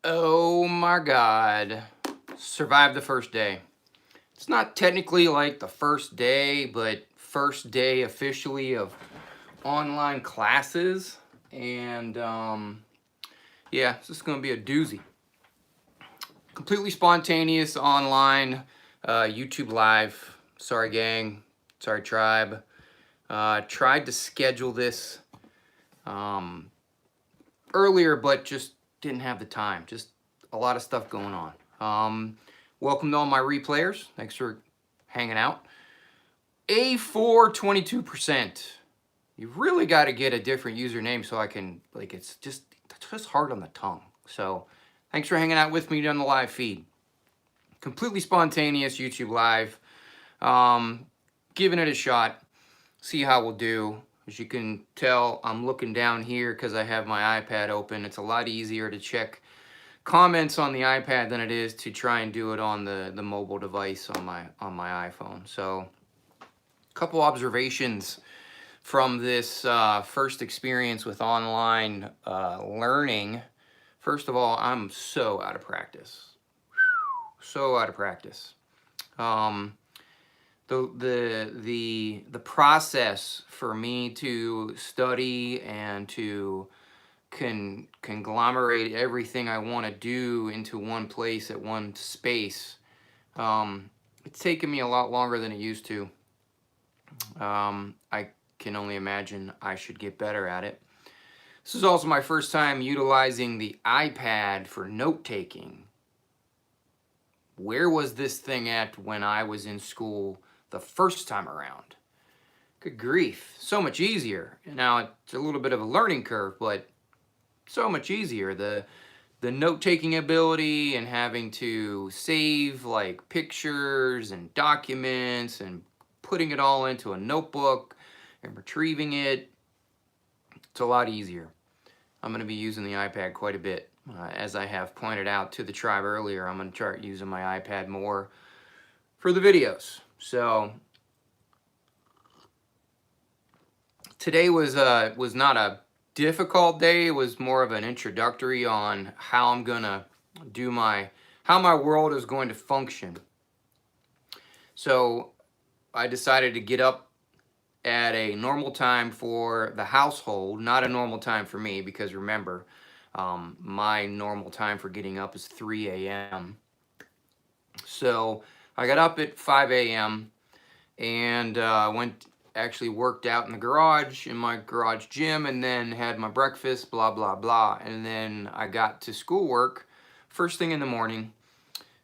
Oh my God. Survived the first day. It's not technically like the first day, but first day officially of online classes. And yeah, this is going to be a doozy. Completely spontaneous online YouTube live. Sorry, gang. Sorry, tribe. Tried to schedule this earlier, but just didn't have the time. Just a lot of stuff going on. Welcome to all my replayers. Thanks for hanging out. A4 22%. You really got to get a different username so I can, like, it's just hard on the tongue. So thanks for hanging out with me on the live feed. Completely spontaneous YouTube live. Giving it a shot. See how we'll do. As you can tell, I'm looking down here because I have my iPad open. It's a lot easier to check comments on the iPad than it is to try and do it on the mobile device on my iPhone. So a couple observations from this first experience with online learning. First of all, I'm so out of practice. So out of practice. The process for me to study and to conglomerate everything I want to do into one place at one space, it's taken me a lot longer than it used to. I can only imagine I should get better at it. This is also my first time utilizing the iPad for note-taking. Where was this thing at when I was in school the first time around? Good grief, so much easier. Now it's a little bit of a learning curve, but so much easier. The note-taking ability and having to save like pictures and documents and putting it all into a notebook and retrieving it, it's a lot easier. I'm going to be using the iPad quite a bit. As I have pointed out to the tribe earlier, I'm going to start using my iPad more for the videos. So today was not a difficult day. It was more of an introductory on how I'm going to do how my world is going to function. So I decided to get up at a normal time for the household, not a normal time for me, because remember, my normal time for getting up is 3 a.m. So I got up at 5 a.m. and actually worked out in the garage, in my garage gym, and then had my breakfast, blah, blah, blah. And then I got to schoolwork first thing in the morning,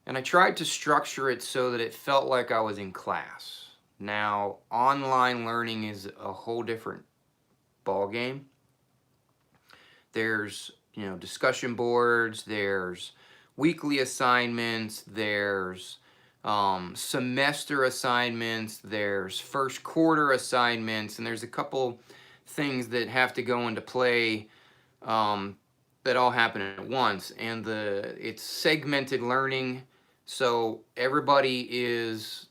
and I tried to structure it so that it felt like I was in class. Now, online learning is a whole different ballgame. There's, discussion boards, there's weekly assignments, there's semester assignments, there's first quarter assignments, and there's a couple things that have to go into play that all happen at once. And it's segmented learning, so everybody is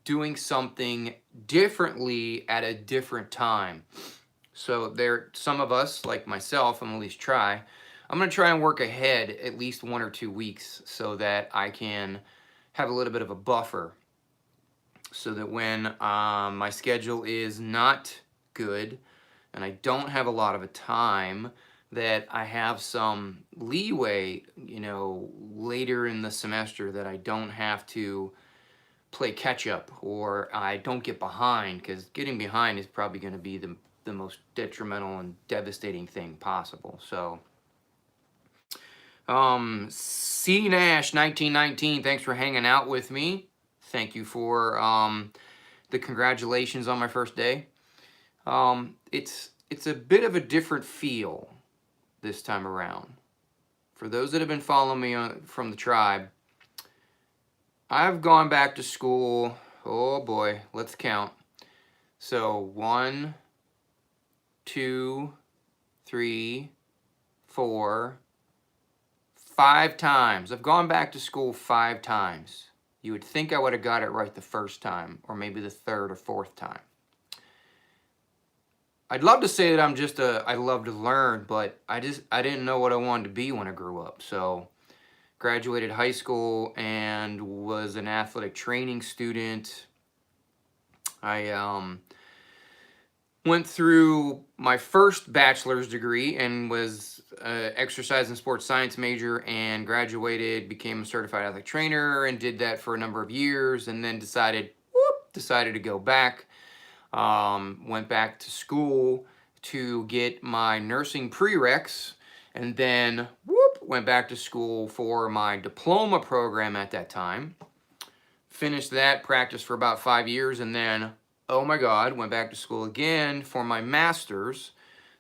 doing something differently at a different time. So some of us, like myself, I'm going to try and work ahead at least 1 or 2 weeks so that I can have a little bit of a buffer, so that when my schedule is not good and I don't have a lot of a time, that I have some leeway, later in the semester, that I don't have to play catch up or I don't get behind, because getting behind is probably going to be the most detrimental and devastating thing possible. So C Nash 1919, thanks for hanging out with me. Thank you for the congratulations on my first day. It's a bit of a different feel this time around. For those that have been following me from the tribe, I've gone back to school, oh boy, let's count. So 1, 2, 3, 4, 5 times. I've gone back to school 5 times. You would think I would have got it right the first time, or maybe the 3rd or 4th time. I'd love to say that I love to learn, but I didn't know what I wanted to be when I grew up. So graduated high school and was an athletic training student. I went through my first bachelor's degree and was an exercise and sports science major, and graduated, became a certified athletic trainer, and did that for a number of years, and then decided to go back. Went back to school to get my nursing prereqs, and then went back to school for my diploma program at that time. Finished that, practiced for about 5 years, and then, oh my God, went back to school again for my master's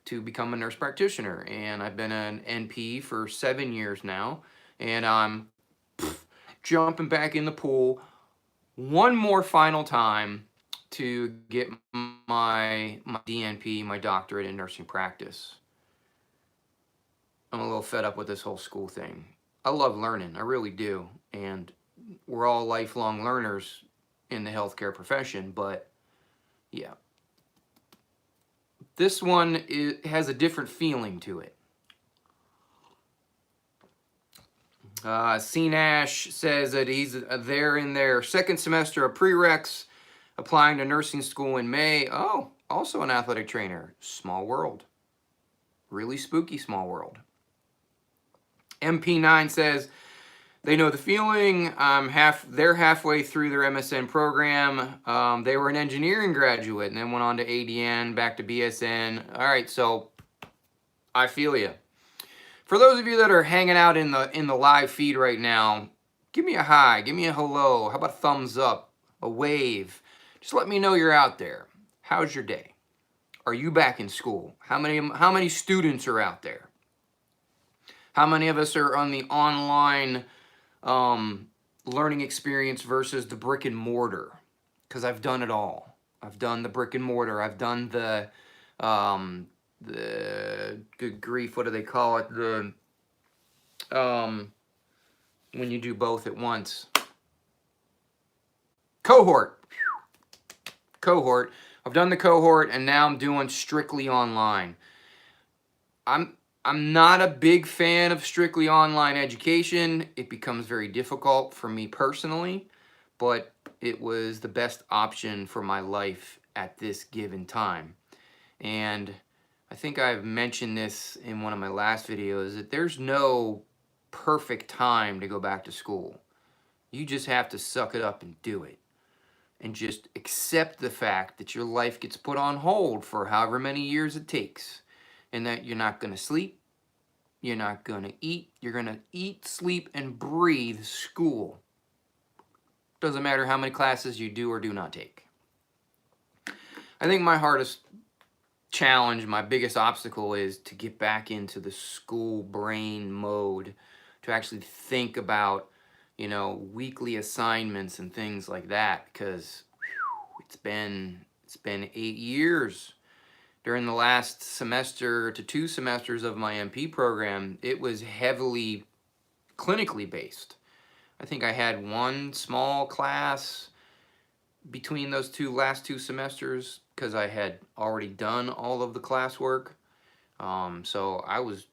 to become a nurse practitioner. And I've been an NP for 7 years now, and I'm jumping back in the pool one more final time to get my DNP, my doctorate in nursing practice. I'm a little fed up with this whole school thing. I love learning, I really do, and we're all lifelong learners in the healthcare profession, but yeah. This one has a different feeling to it. C. Nash says that they're in their second semester of prereqs, applying to nursing school in May. Oh, also an athletic trainer. Small world. Really spooky small world. MP9 says they know the feeling. They're halfway through their MSN program. They were an engineering graduate and then went on to ADN, back to BSN. All right, so I feel you. For those of you that are hanging out in the live feed right now, give me a hi, give me a hello. How about a thumbs up, a wave? Just let me know you're out there. How's your day? Are you back in school? How many students are out there? How many of us are on the online learning experience versus the brick and mortar? Because I've done it all. I've done the brick and mortar. I've done the good grief, what do they call it? When you do both at once. Cohort. I've done the cohort, and now I'm doing strictly online. I'm not a big fan of strictly online education. It becomes very difficult for me personally, but it was the best option for my life at this given time. And I think I've mentioned this in one of my last videos, that there's no perfect time to go back to school. You just have to suck it up and do it. And just accept the fact that your life gets put on hold for however many years it takes. And that you're not going to sleep, you're not going to eat, you're going to eat, sleep, and breathe school. Doesn't matter how many classes you do or do not take. I think my hardest challenge, my biggest obstacle, is to get back into the school brain mode, to actually think about, you know, weekly assignments and things like that, because it's been 8 years. During the last semester to 2 semesters of my MP program, it was heavily clinically based. I think I had one small class between those last two semesters because I had already done all of the classwork. So I was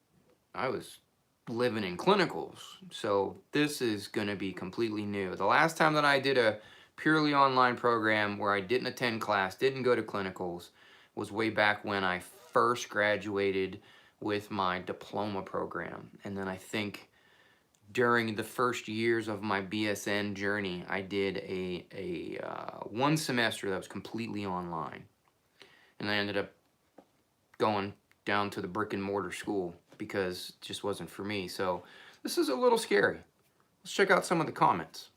living in clinicals. So this is going to be completely new. The last time that I did a purely online program where I didn't attend class, didn't go to clinicals, was way back when I first graduated with my diploma program. And then I think during the first years of my BSN journey, I did a one semester that was completely online. And I ended up going down to the brick and mortar school because it just wasn't for me. So this is a little scary. Let's check out some of the comments.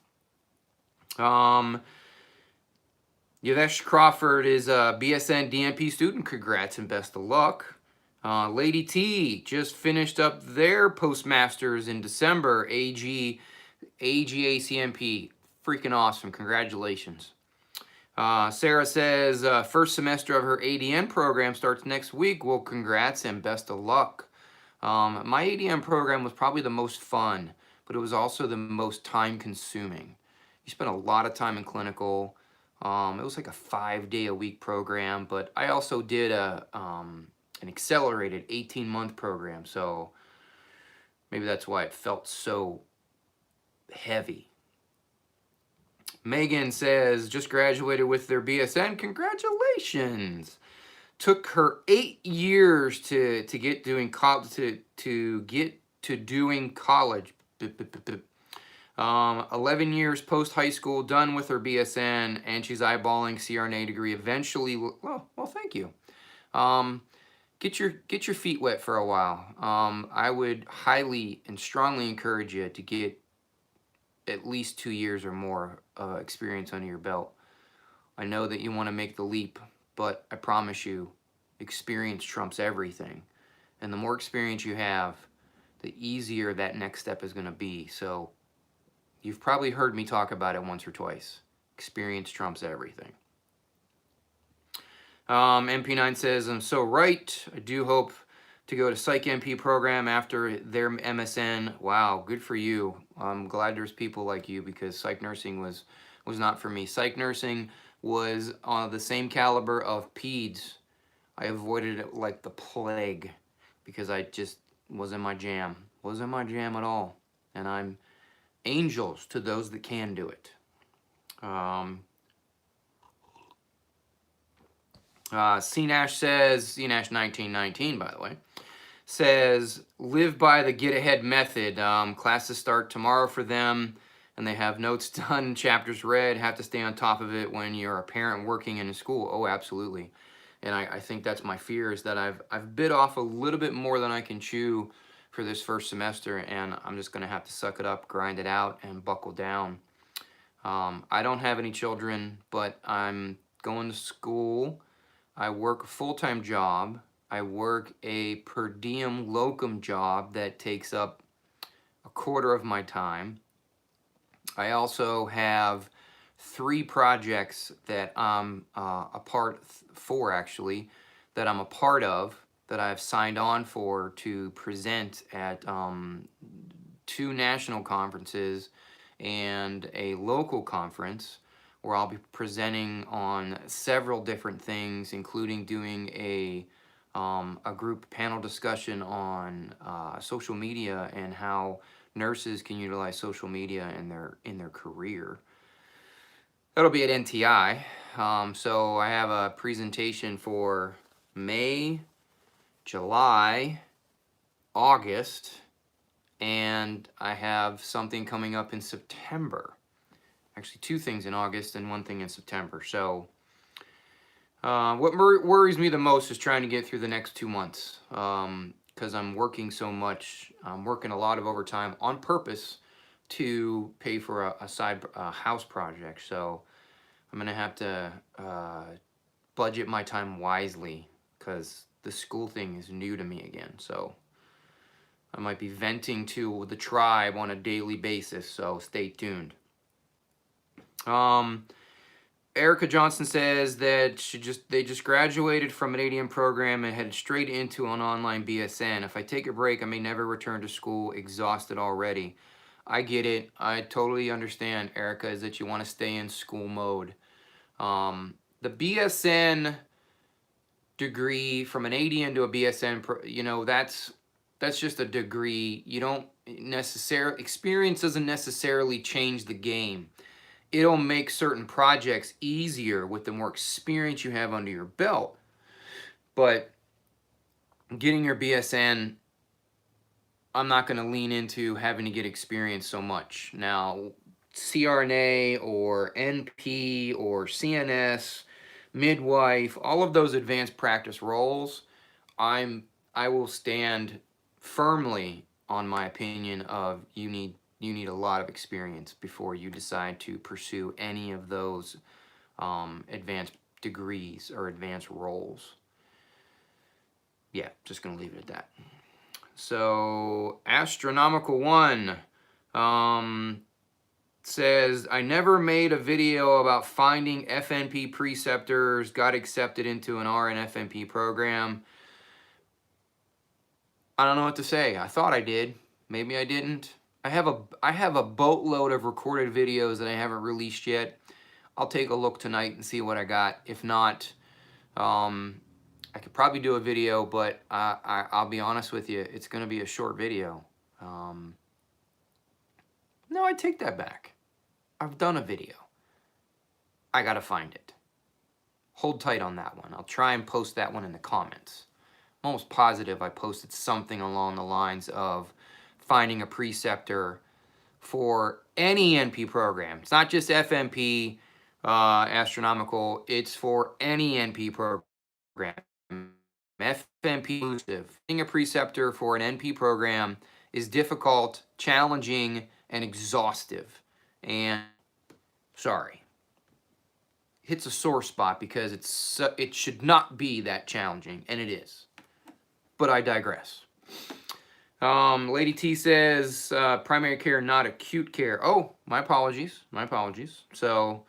Yavesh Crawford is a BSN DNP student. Congrats and best of luck. Lady T just finished up their postmasters in December. AGACMP. Freaking awesome. Congratulations. Sarah says first semester of her ADN program starts next week. Well, congrats and best of luck. My ADN program was probably the most fun, but it was also the most time consuming. You spent a lot of time in clinical. It was like a 5-day-a-week program, but I also did an accelerated 18-month program, so maybe that's why it felt so heavy. Megan says, just graduated with their BSN. Congratulations. Took her 8 years to get doing to get to doing college. 11 years post high school, done with her BSN, and she's eyeballing CRNA degree eventually. Well, thank you. Get your feet wet for a while. I would highly and strongly encourage you to get at least 2 years or more experience under your belt. I know that you want to make the leap, but I promise you, experience trumps everything. And the more experience you have, the easier that next step is going to be. So you've probably heard me talk about it once or twice. Experience trumps everything. MP9 says, I'm so right. I do hope to go to Psych MP program after their MSN. Wow, good for you. I'm glad there's people like you, because psych nursing was not for me. Psych nursing was on the same caliber of peds. I avoided it like the plague because I just wasn't my jam. Wasn't my jam at all. And I'm angels to those that can do it. CNash says, CNash 1919, by the way, says, live by the get ahead method. Classes start tomorrow for them, and they have notes done, chapters read, have to stay on top of it when you're a parent working in a school. Oh, absolutely. And I think that's my fear, is that I've bit off a little bit more than I can chew for this first semester, and I'm just going to have to suck it up, grind it out, and buckle down. I don't have any children, but I'm going to school. I work a full-time job. I work a per diem locum job that takes up a quarter of my time. I also have 3 projects that I'm four actually, that I'm a part of, that I've signed on for to present at 2 national conferences and a local conference, where I'll be presenting on several different things, including doing a group panel discussion on social media and how nurses can utilize social media in their career. That'll be at NTI. So I have a presentation for May, July, August, and I have something coming up in September. Actually, 2 things in August and 1 thing in September. So what worries me the most is trying to get through the next 2 months, because I'm working so much. I'm working a lot of overtime on purpose to pay for a side house project. So I'm going to have to budget my time wisely, because the school thing is new to me again. So I might be venting to the tribe on a daily basis, so stay tuned. Erica Johnson says that they just graduated from an ADM program and headed straight into an online BSN. If I take a break, I may never return to school, exhausted already. I get it. I totally understand, Erica, is that you want to stay in school mode. The BSN degree, from an ADN to a BSN, you know, that's just a degree. You don't necessarily, experience doesn't necessarily change the game. It'll make certain projects easier with the more experience you have under your belt. But getting your BSN, I'm not going to lean into having to get experience so much. Now, CRNA or NP or CNS, midwife, all of those advanced practice roles, I will stand firmly on my opinion of you need a lot of experience before you decide to pursue any of those advanced degrees or advanced roles. Yeah, just gonna leave it at that. So Astronomical One says, I never made a video about finding FNP preceptors, got accepted into an RN FNP program. I don't know what to say. I thought I did. Maybe I didn't. I have a boatload of recorded videos that I haven't released yet. I'll take a look tonight and see what I got. If not, I could probably do a video, but I'll be honest with you, it's going to be a short video. No, I take that back. I've done a video. I gotta find it. Hold tight on that one. I'll try and post that one in the comments. I'm almost positive I posted something along the lines of finding a preceptor for any NP program. It's not just FMP, astronomical. It's for any NP program. FMP inclusive. Finding a preceptor for an NP program is difficult, challenging, and exhaustive. And sorry, hits a sore spot because it should not be that challenging, and it is. But I digress. Lady T says primary care, not acute care. Oh, my apologies. My apologies. So,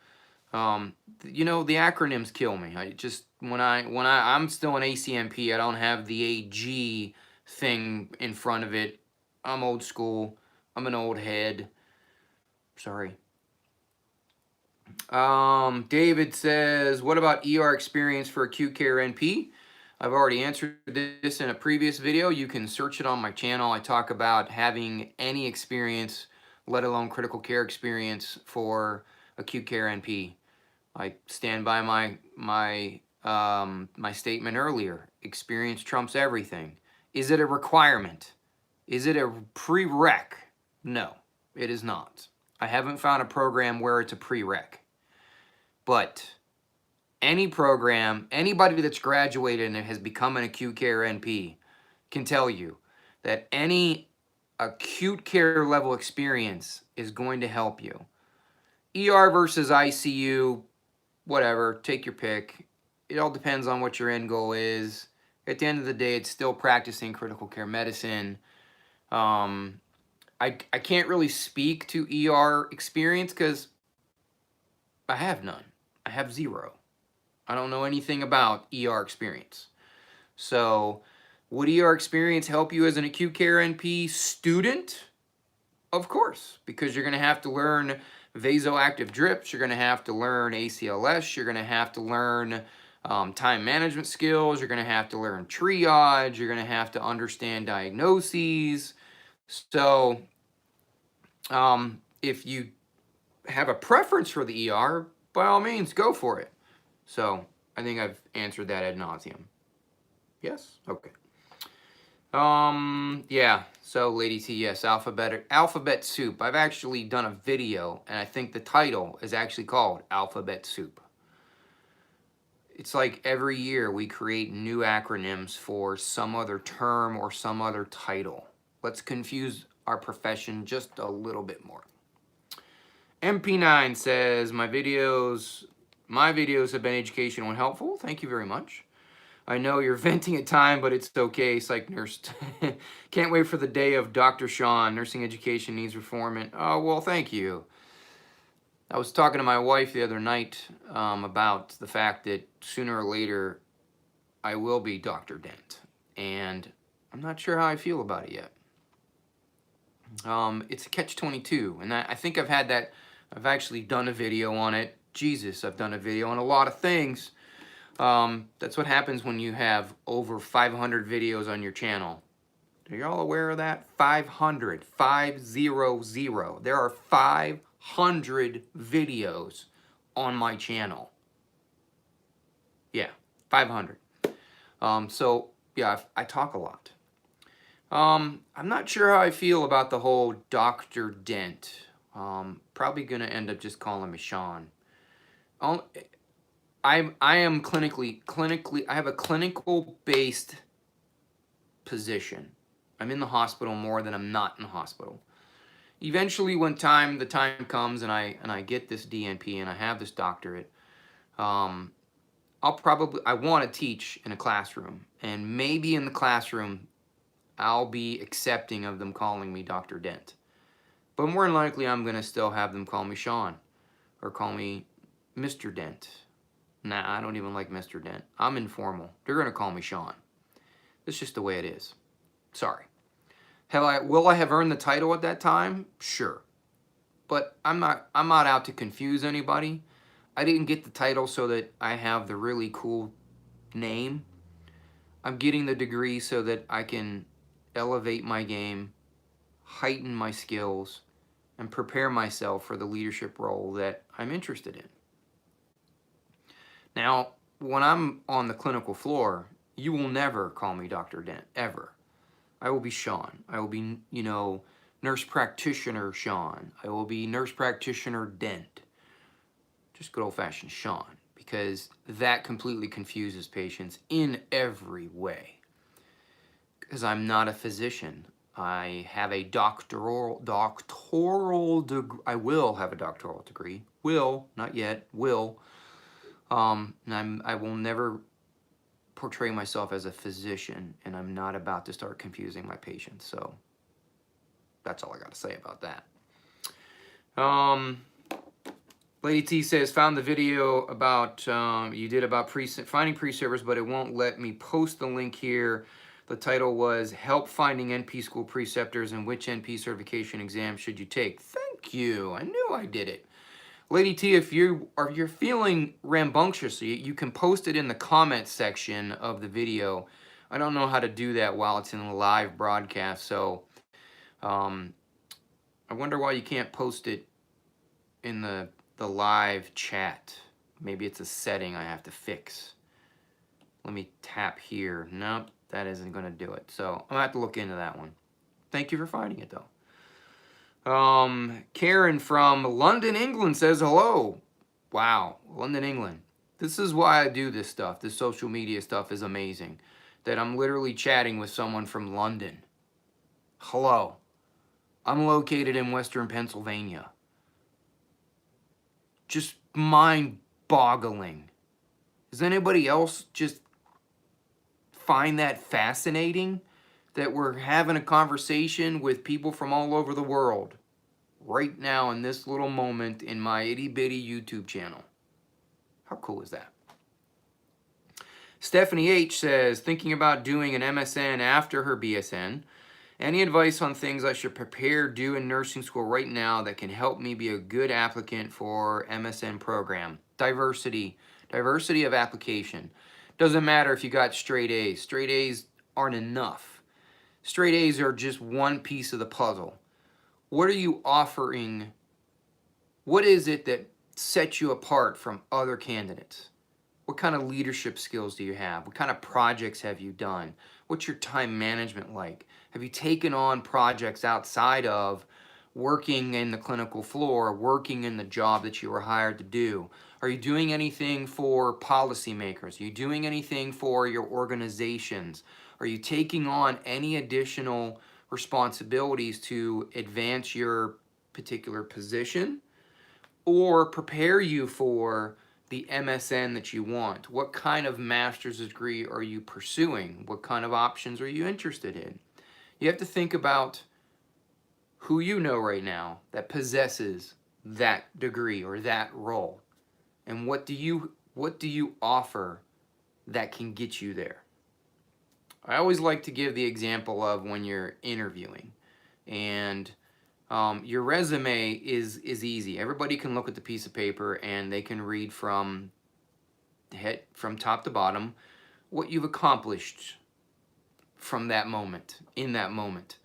you know, the acronyms kill me. I just I'm still an ACMP. I don't have the AG thing in front of it. I'm old school. I'm an old head. Sorry. David says, what about ER experience for acute care NP? I've already answered this in a previous video. You can search it on my channel. I talk about having any experience, let alone critical care experience for acute care NP. I stand by my statement earlier. Experience trumps everything. Is it a requirement? Is it a prereq? No, it is not. I haven't found a program where it's a prereq. But any program, anybody that's graduated and has become an acute care NP can tell you that any acute care level experience is going to help you. ER versus ICU, whatever, take your pick. It all depends on what your end goal is. At the end of the day, it's still practicing critical care medicine. I can't really speak to ER experience because I have none. I have zero. I don't know anything about ER experience. So would ER experience help you as an acute care NP student? Of course, because you're going to have to learn vasoactive drips. You're going to have to learn ACLS. You're going to have to learn time management skills. You're going to have to learn triage. You're going to have to understand diagnoses. So if you have a preference for the ER, by all means, go for it. So I think I've answered that ad nauseum. Yes? Okay. Yeah. So Lady T, yes, alphabet soup. I've actually done a video, and I think the title is actually called Alphabet Soup. It's like every year we create new acronyms for some other term or some other title. Let's confuse our profession just a little bit more. MP9 says, my videos have been educational and helpful. Thank you very much. I know you're venting at time, but it's okay. Psych nurse. Can't wait for the day of Dr. Sean. Nursing education needs reform. Oh, well, thank you. I was talking to my wife the other night about the fact that sooner or later I will be Dr. Dent. And I'm not sure how I feel about it yet. It's a catch-22. And I think I've had that. I've actually done a video on it. Jesus, I've done a video on a lot of things. That's what happens when you have over 500 videos on your channel. Are y'all aware of that? 500. 500. There are 500 videos on my channel. Yeah, 500. So, yeah, I talk a lot. I'm not sure how I feel about the whole Dr. Dent. Probably going to end up just calling me Sean. I am clinically, I have a clinical based position. I'm in the hospital more than I'm not in the hospital. Eventually when the time comes and I get this DNP and I have this doctorate, I want to teach in a classroom, and maybe in the classroom I'll be accepting of them calling me Dr. Dent. But more than likely I'm going to still have them call me Sean or call me Mr. Dent. Nah, I don't even like Mr. Dent. I'm informal. They're going to call me Sean. It's just the way it is. Sorry. Will I have earned the title at that time? Sure. But I'm not out to confuse anybody. I didn't get the title so that I have the really cool name. I'm getting the degree so that I can elevate my game, heighten my skills, and prepare myself for the leadership role that I'm interested in. Now, when I'm on the clinical floor, you will never call me Dr. Dent, ever. I will be Sean. I will be, nurse practitioner Sean. I will be nurse practitioner Dent. Just good old-fashioned Sean, because that completely confuses patients in every way. Because I'm not a physician. I have a doctoral degree. I will have a doctoral degree. Will, not yet, will. And I will never portray myself as a physician, and I'm not about to start confusing my patients. So that's all I got to say about that. Lady T says, found the video about you did about finding pre-servers, but it won't let me post the link here. The title was Help Finding NP School Preceptors and Which NP Certification Exam Should You Take? Thank you. I knew I did it. Lady T, if you're feeling rambunctious, you can post it in the comments section of the video. I don't know how to do that while it's in a live broadcast, so I wonder why you can't post it in the live chat. Maybe it's a setting I have to fix. Let me tap here. Nope, that isn't going to do it. So I'm going to have to look into that one. Thank you for finding it, though. Karen from London, England says hello. Wow, London, England. This is why I do this stuff. This social media stuff is amazing. That I'm literally chatting with someone from London. Hello. I'm located in Western Pennsylvania. Just mind-boggling. Does anybody else just find that fascinating? That we're having a conversation with people from all over the world right now in this little moment in my itty-bitty YouTube channel. How cool is that? Stephanie H. says, thinking about doing an MSN after her BSN. Any advice on things I should prepare do in nursing school right now that can help me be a good applicant for MSN program? Diversity of application. Doesn't matter if you got straight A's. Straight A's aren't enough. Straight A's are just one piece of the puzzle. What are you offering? What is it that sets you apart from other candidates? What kind of leadership skills do you have? What kind of projects have you done? What's your time management like? Have you taken on projects outside of working in the clinical floor, working in the job that you were hired to do? Are you doing anything for policymakers? Are you doing anything for your organizations? Are you taking on any additional responsibilities to advance your particular position or prepare you for the MSN that you want? What kind of master's degree are you pursuing? What kind of options are you interested in? You have to think about who you know right now that possesses that degree or that role, and what do you offer that can get you there? I always like to give the example of when you're interviewing, and your resume is easy. Everybody can look at the piece of paper and they can read from top to bottom what you've accomplished from that moment, in that moment,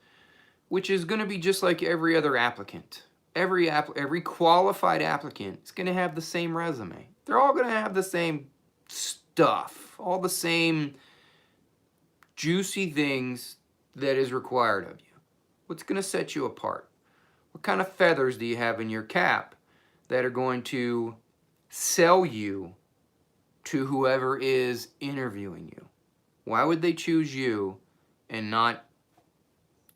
which is going to be just like every other applicant. Every qualified applicant is going to have the same resume. They're all going to have the same stuff, all the same juicy things that is required of you. What's going to set you apart? What kind of feathers do you have in your cap that are going to sell you to whoever is interviewing you? Why would they choose you and not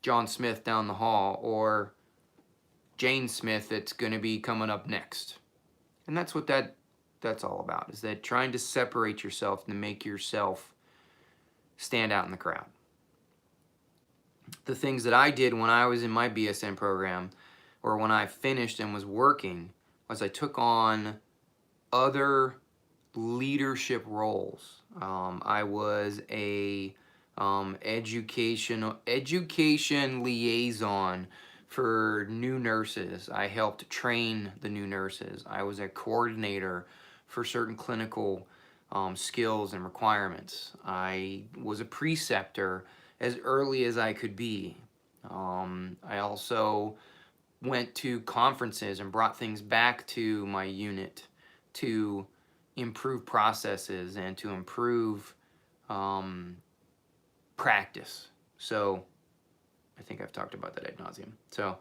John Smith down the hall or Jane Smith that's going to be coming up next? And that's what that's all about, is that trying to separate yourself and make yourself stand out in the crowd. The things that I did when I was in my BSN program, or when I finished and was working, was I took on other leadership roles. I was a education liaison for new nurses. I helped train the new nurses. I was a coordinator for certain clinical skills and requirements. I was a preceptor as early as I could be. I also went to conferences and brought things back to my unit to improve processes and to improve practice. So I think I've talked about that ad nauseum. So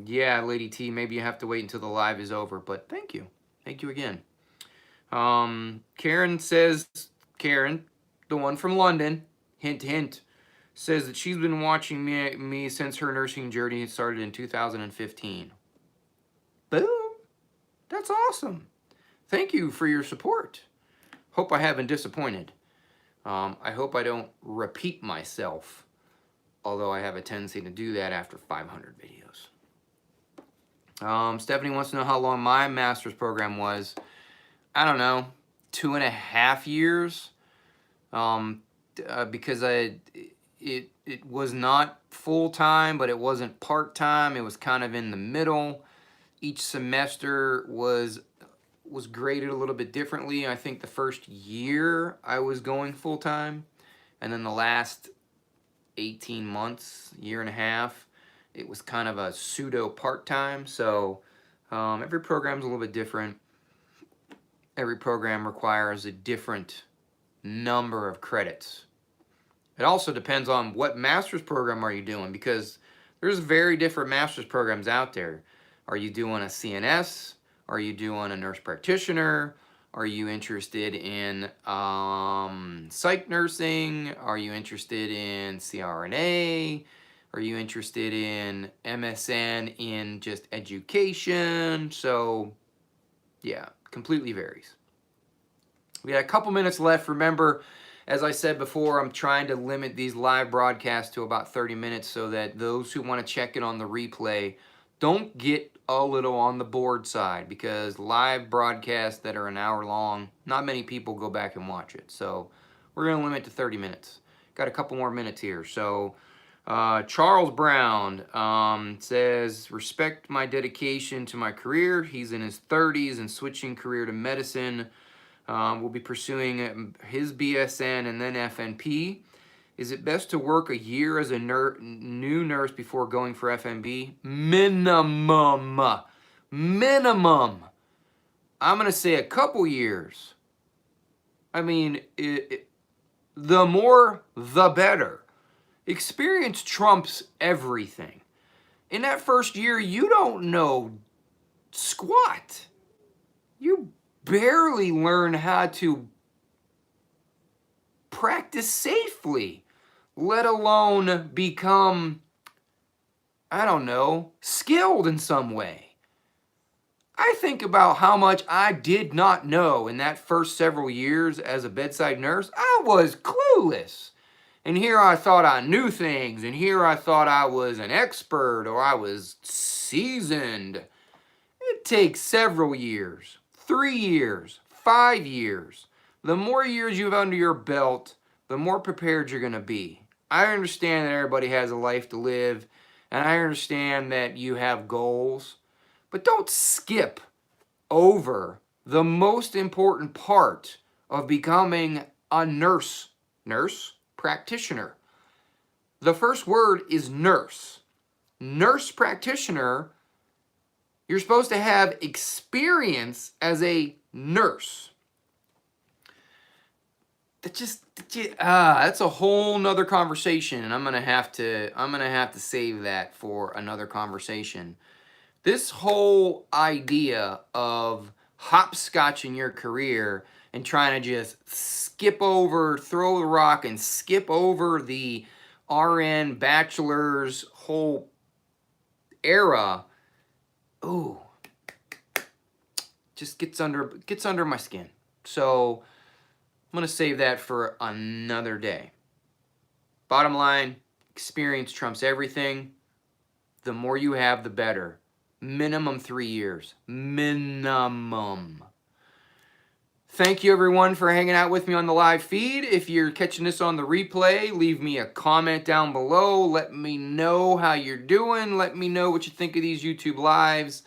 yeah, Lady T, maybe you have to wait until the live is over, but thank you again. Karen says, Karen, the one from London, hint hint, says that she's been watching me since her nursing journey started in 2015. Boom! That's awesome. Thank you for your support. Hope I haven't disappointed. I hope I don't repeat myself, although I have a tendency to do that after 500 videos. Stephanie wants to know how long my master's program was. I don't know, 2.5 years, because it was not full-time, but it wasn't part-time. It was kind of in the middle. Each semester was graded a little bit differently. I think the first year I was going full-time, and then the last 18 months, year and a half, it was kind of a pseudo part-time. So every program's a little bit different. Every program requires a different number of credits. It also depends on what master's program are you doing, because there's very different master's programs out there. Are you doing a CNS? Are you doing a nurse practitioner? Are you interested in psych nursing? Are you interested in CRNA? Are you interested in MSN in just education? So yeah, completely varies. We got a couple minutes left. Remember, as I said before, I'm trying to limit these live broadcasts to about 30 minutes so that those who want to check it on the replay don't get a little on the board side, because live broadcasts that are an hour long, not many people go back and watch it. So we're going to limit to 30 minutes. Got a couple more minutes here. So Charles Brown says, respect my dedication to my career. He's in his 30s and switching career to medicine. Will be pursuing his BSN and then FNP. Is it best to work a year as a new nurse before going for FNB? Minimum. I'm going to say a couple years. I mean, the more, the better. Experience trumps everything. In that first year, you don't know squat. You barely learn how to practice safely, let alone become, I don't know, skilled in some way. I think about how much I did not know in that first several years as a bedside nurse. I was clueless. And here I thought I knew things, and here I thought I was an expert or I was seasoned. It takes several years, 3 years, 5 years. The more years you have under your belt, the more prepared you're going to be. I understand that everybody has a life to live, and I understand that you have goals, but don't skip over the most important part of becoming a nurse practitioner. The first word is nurse. Nurse practitioner, you're supposed to have experience as a nurse. That's a whole nother conversation, and I'm gonna have to save that for another conversation. This whole idea of hopscotching your career and trying to just throw the rock and skip over the RN bachelor's whole era, ooh, just gets under my skin. So I'm going to save that for another day. Bottom line, experience trumps everything. The more you have, the better. Minimum 3 years. Minimum. Thank you, everyone, for hanging out with me on the live feed. If you're catching this on the replay, leave me a comment down below. Let me know how you're doing. Let me know what you think of these YouTube lives.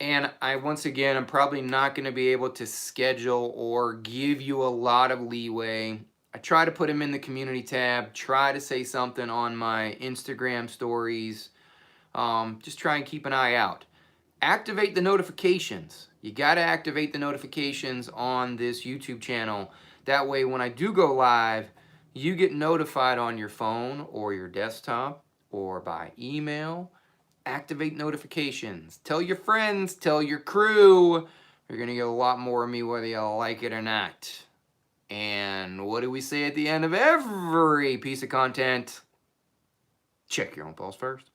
And once again, I'm probably not going to be able to schedule or give you a lot of leeway. I try to put them in the community tab, try to say something on my Instagram stories. Just try and keep an eye out. Activate the notifications. You got to activate the notifications on this YouTube channel. That way when I do go live, you get notified on your phone or your desktop or by email. Activate notifications. Tell your friends, tell your crew. You're going to get a lot more of me whether you like it or not. And what do we say at the end of every piece of content? Check your own pulse first.